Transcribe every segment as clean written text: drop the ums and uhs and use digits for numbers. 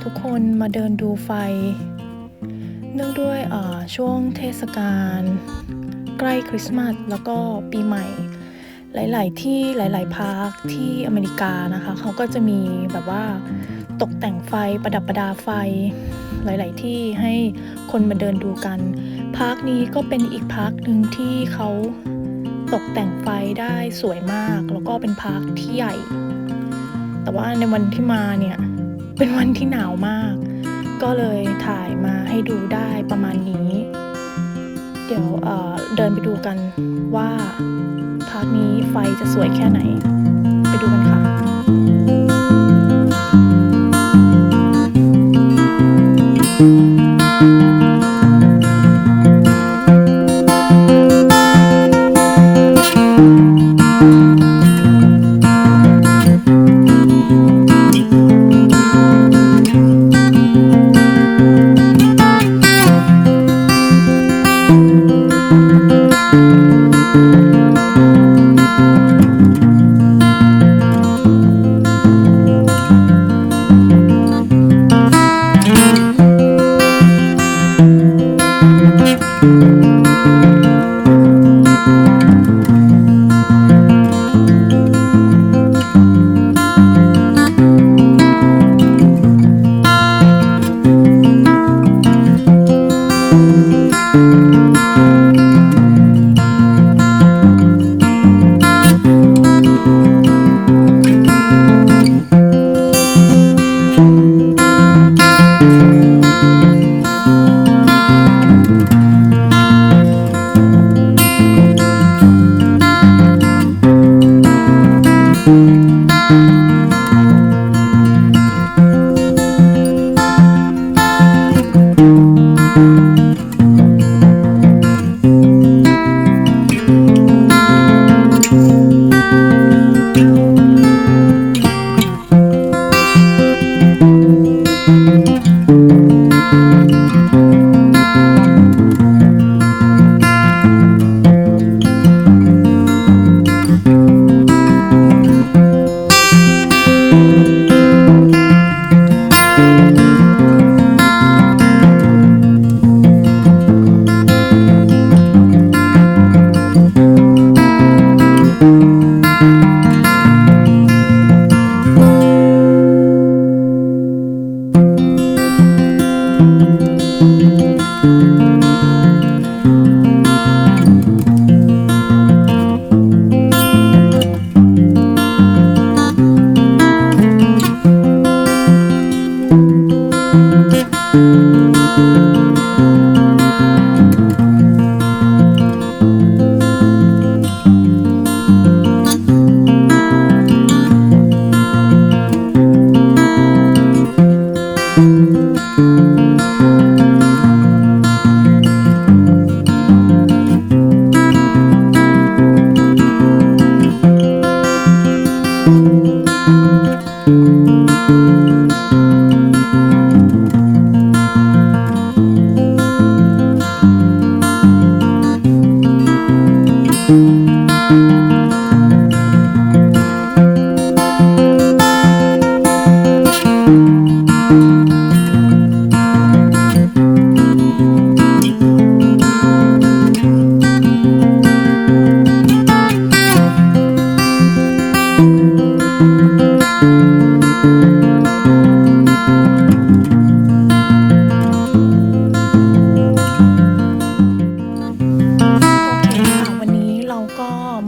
ทุกคนมาเดินดูไฟเนื่องด้วยช่วงเทศกาลใกล้คริสต์มาสแล้วก็ปีใหม่หลายๆที่หลายๆพาร์คที่อเมริกานะคะเขาก็จะมีแบบว่าตกแต่งไฟประดับประดาไฟหลายๆที่ให้คนมาเดินดูกันพาร์คนี้ก็เป็นอีกพาร์คหนึ่งที่เขาตกแต่งไฟได้สวยมากแล้วก็เป็นพาร์คที่ใหญ่แต่ว่าในวันที่มาเนี่ยเป็นวันที่หนาวมากก็เลยถ่ายมาให้ดูได้ประมาณนี้เดี๋ยวเดินไปดูกันว่าพาร์คนี้ไฟจะสวยแค่ไหนไปดูกันค่ะ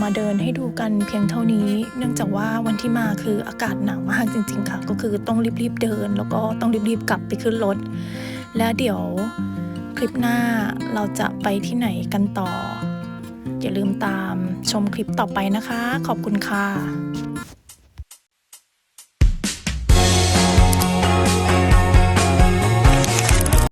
มาเดินให้ดูกันเพียงเท่านี้เนื่องจากว่าวันที่มาคืออากาศหนาวมากจริงๆค่ะก็คือต้องรีบๆเดินแล้วก็ต้องรีบๆกลับไปขึ้นรถแล้วเดี๋ยวคลิปหน้าเราจะไปที่ไหนกันต่ออย่าลืมตามชมคลิปต่อไปนะคะขอบคุณค่ะ